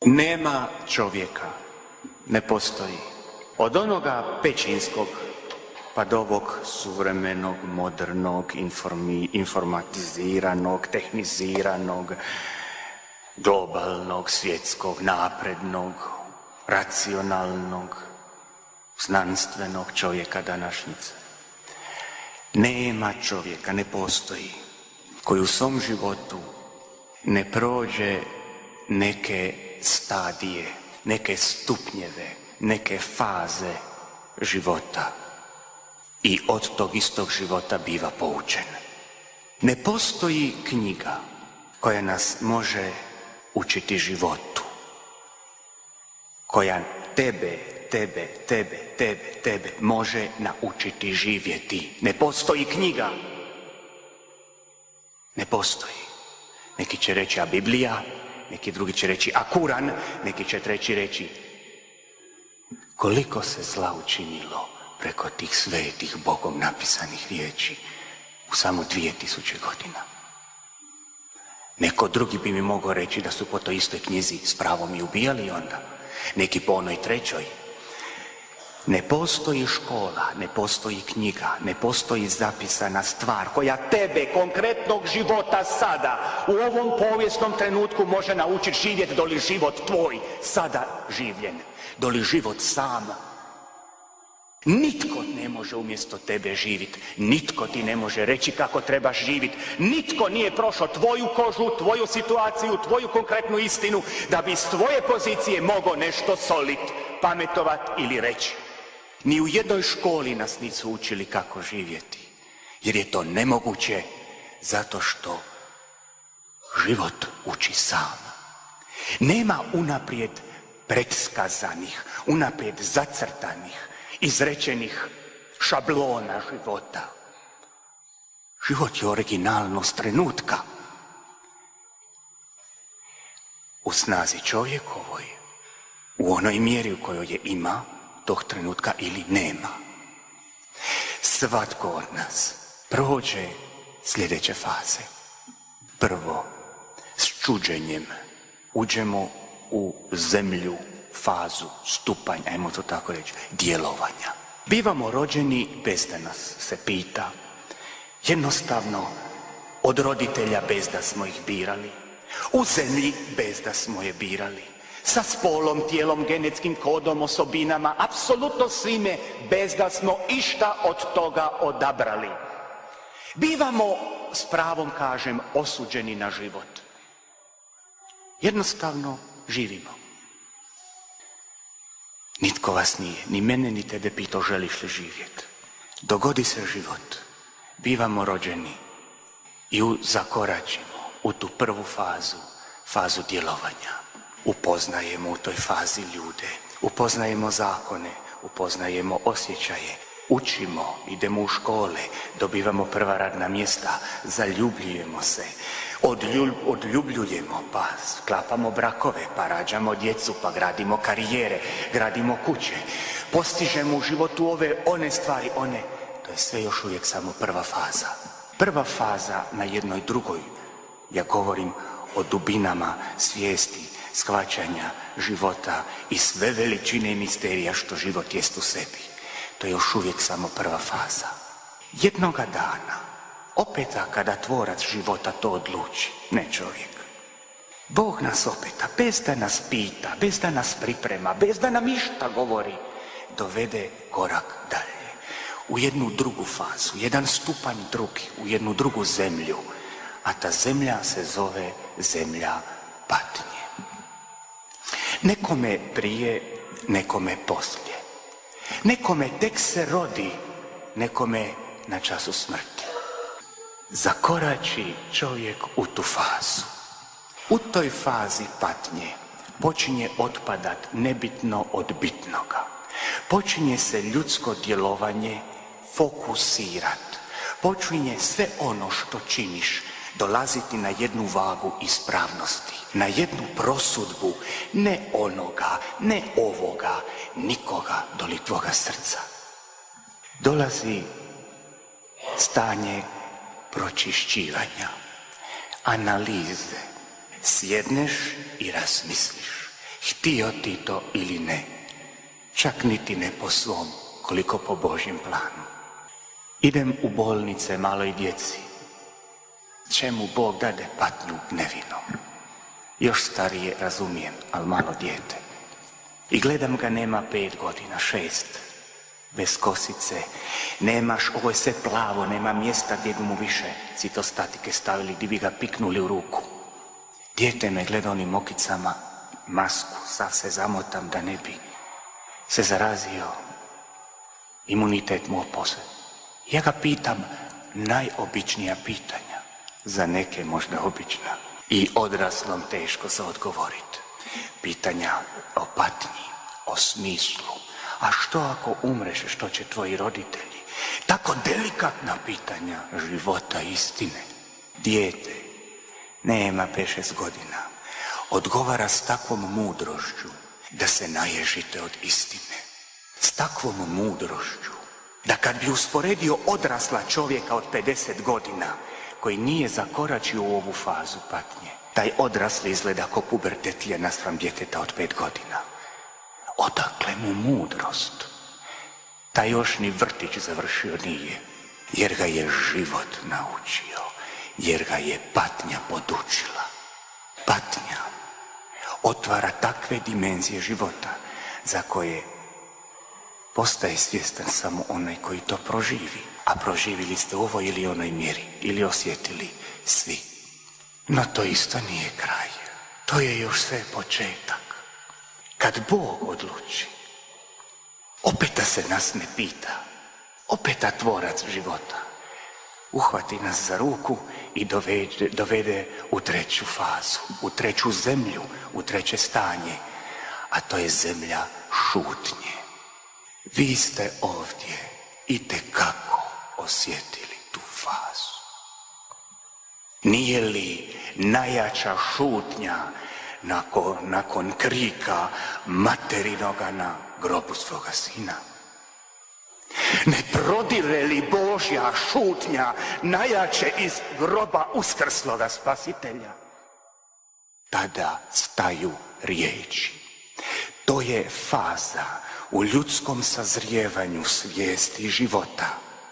Nema čovjeka, ne postoji. Od onoga pećinskog pa do ovog suvremenog, modernog, informatiziranog, tehniziranog, globalnog, svjetskog, naprednog, racionalnog, znanstvenog čovjeka današnjice. Nema čovjeka, ne postoji, koji u svom životu ne prođe neke stadije, neke stupnjeve, neke faze života i od tog istog života biva poučen. Ne postoji knjiga koja nas može učiti životu, koja tebe može naučiti živjeti. Ne postoji knjiga. Ne postoji. Neki će reći a Biblija, neki drugi će reći a Kuran, neki će treći reći koliko se zla učinilo preko tih svetih Bogom napisanih riječi u samo 2000 godina. Neko drugi bi mi mogao reći da su po toj istoj knjizi s pravom i ubijali onda, neki po onoj trećoj. Ne postoji škola, ne postoji knjiga, ne postoji zapisana stvar koja tebe, konkretnog života sada, u ovom povijesnom trenutku može naučiti živjeti doli život tvoj, sada življen, doli život sam. Nitko ne može umjesto tebe živjeti, nitko ti ne može reći kako trebaš živjeti, nitko nije prošao tvoju kožu, tvoju situaciju, tvoju konkretnu istinu da bi s tvoje pozicije mogao nešto soliti, pametovat ili reći. Ni u jednoj školi nas nisu učili kako živjeti, jer je to nemoguće zato što život uči sam. Nema unaprijed predskazanih, unaprijed zacrtanih, izrečenih šablona života. Život je originalnost trenutka. U snazi čovjekovoj, u onoj mjeri u kojoj je ima, tog trenutka ili nema. Svatko od nas prođe sljedeće faze. Prvo, s čuđenjem uđemo u zemlju, fazu, stupanj, ajmo to tako reći, djelovanja. Bivamo rođeni bez da nas se pita, jednostavno od roditelja bez da smo ih birali, u zemlji bez da smo je birali, sa spolom, tijelom, genetskim kodom, osobinama, apsolutno svime, bez da smo išta od toga odabrali. Bivamo, s pravom kažem, osuđeni na život. Jednostavno živimo. Nitko vas nije, ni mene, ni tebe pitao želiš li živjeti. Dogodi se život, bivamo rođeni i zakoračimo u tu prvu fazu djelovanja. Upoznajemo u toj fazi ljude, upoznajemo zakone, upoznajemo osjećaje, učimo, idemo u škole, dobivamo prva radna mjesta, zaljubljujemo se, odljubljujemo, pa sklapamo brakove, pa rađamo djecu, pa gradimo karijere, gradimo kuće, postižemo u životu one stvari, to je sve još uvijek samo prva faza. Prva faza na jednoj drugoj, ja govorim o dubinama svijesti, shvaćanja života i sve veličine i misterija što život jest u sebi. To je još uvijek samo prva faza. Jednoga dana, opet kada tvorac života to odluči, ne čovjek, Bog nas opet, bez da nas pita, bez da nas priprema, bez da nam išta govori, dovede korak dalje. U jednu drugu fazu, jedan stupanj drugi, u jednu drugu zemlju, a ta zemlja se zove zemlja patnje. Nekome prije, nekome poslije. Nekome tek se rodi, nekome na času smrti. Zakorači čovjek u tu fazu. U toj fazi patnje počinje otpadat nebitno od bitnoga. Počinje se ljudsko djelovanje fokusirat. Počinje sve ono što činiš dolaziti na jednu vagu ispravnosti, na jednu prosudbu, ne onoga, ne ovoga, nikoga doli tvoga srca. Dolazi stanje pročišćivanja, analize. Sjedneš i razmisliš. Htio ti to ili ne, čak niti ne po svom, koliko po Božjem planu. Idem u bolnice maloj djeci, čemu Bog dade patnju nevinom. Još starije razumijem, ali malo dijete. I gledam ga, nema 5 godina, 6, bez kosice, nemaš, ovo je sve plavo, nema mjesta gdje bi mu više citostatike stavili, gdje bi ga piknuli u ruku. Dijete me gleda onim okicama, masku, sad se zamotam da ne bi se zarazio, imunitet mu opose. Ja ga pitam najobičnija pitanja, za neke možda obična i odraslom teško za odgovoriti. Pitanja o patnji, o smislu, a što ako umreš, što će tvoji roditelji? Tako delikatna pitanja života, istine. Dijete, nema 5-6 godina, odgovara s takvom mudrošću da se naježite od istine. S takvom mudrošću da kad bi usporedio odrasla čovjeka od 50 godina koji nije zakoračio u ovu fazu patnje, taj odrasli izgleda kao pubertetlija naspram djeteta od 5 godina. Odakle mu mudrost? Taj još ni vrtić završio nije, jer ga je život naučio, jer ga je patnja podučila. Patnja otvara takve dimenzije života za koje postaje svjestan samo onaj koji to proživi, a proživili ste u ovoj ili onoj mjeri, ili osjetili svi. No to isto nije kraj, to je još sve početak. Kad Bog odluči, opet se nas ne pita, opet tvorac života uhvati nas za ruku i dovede u 3. fazu, u 3. zemlju, u 3. stanje, a to je zemlja šutnje. Vi ste ovdje itekako osjetili tu fazu. Nije li najjača šutnja nakon krika materinoga na grobu svoga sina? Ne prodire li Božja šutnja najjače iz groba uskrsloga spasitelja? Tada staju riječi. To je faza u ljudskom sazrijevanju svijesti i života,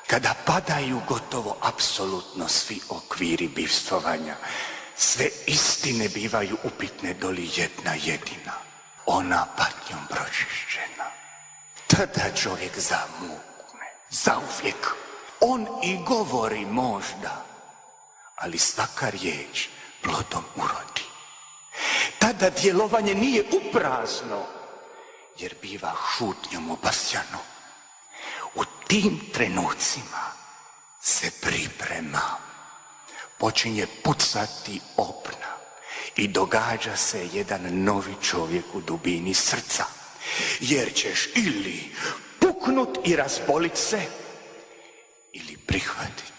kada padaju gotovo apsolutno svi okviri bivstvovanja, sve istine bivaju upitne doli jedna jedina, ona patnjom pročišćena. Tada čovjek zamukne, zauvijek. On i govori možda, ali svaka riječ plodom urodi. Tada djelovanje nije uprazno, jer biva šutnjom obasjano. U tim trenucima se priprema, počinje pucati opna i događa se jedan novi čovjek u dubini srca, jer ćeš ili puknut i razbolit se, ili prihvatit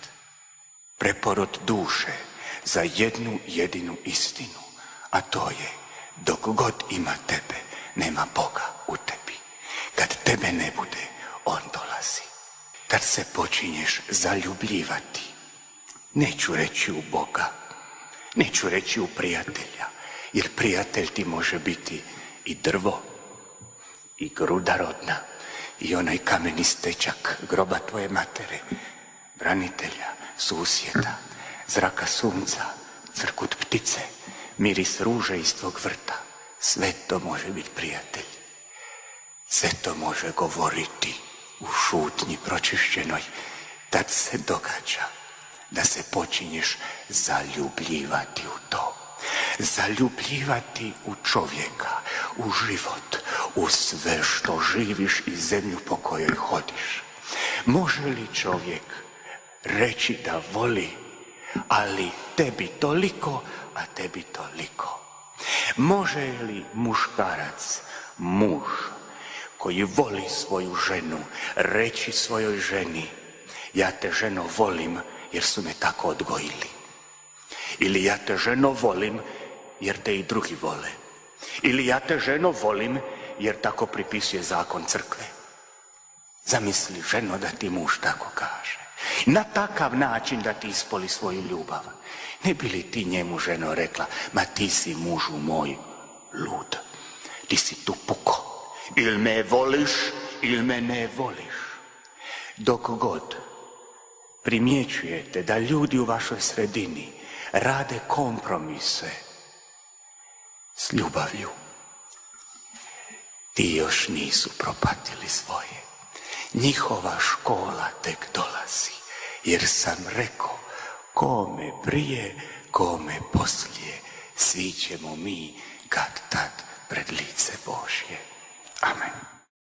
preporod duše za jednu jedinu istinu, a to je dok god ima tebe, nema Boga u tebi. Kad tebe ne bude, on dolazi. Kad se počinješ zaljubljivati, neću reći u Boga, neću reći u prijatelja, jer prijatelj ti može biti i drvo, i gruda rodna, i onaj kameni stečak groba tvoje matere, branitelja, susjeda, zraka sunca, crkut ptice, miris ruže iz tvog vrta. Sve to može biti prijatelj. Sve to može govoriti u šutnji pročišćenoj. Tad se događa da se počinješ zaljubljivati u to. Zaljubljivati u čovjeka, u život, u sve što živiš i zemlju po kojoj hodiš. Može li čovjek reći da voli, ali tebi toliko, a tebi toliko? Može li muškarac, muž, koji voli svoju ženu, reći svojoj ženi: ja te ženo volim jer su me tako odgojili? Ili ja te ženo volim jer te i drugi vole? Ili ja te ženo volim jer tako pripisuje zakon crkve? Zamisli, ženo, da ti muž tako kaže. Na takav način da ti ispoli svoju ljubav. Ne bi li ti njemu, ženo, rekla: ma ti si mužu moj lud, ti si tu puko. Ili me voliš, ili me ne voliš. Dok god primjećujete da ljudi u vašoj sredini rade kompromise s ljubavlju, ti još nisu propatili svoje. Njihova škola tek dolazi, jer sam rekao, kome prije, kome poslije, svi ćemo mi kad tad pred lice Božje. Amen.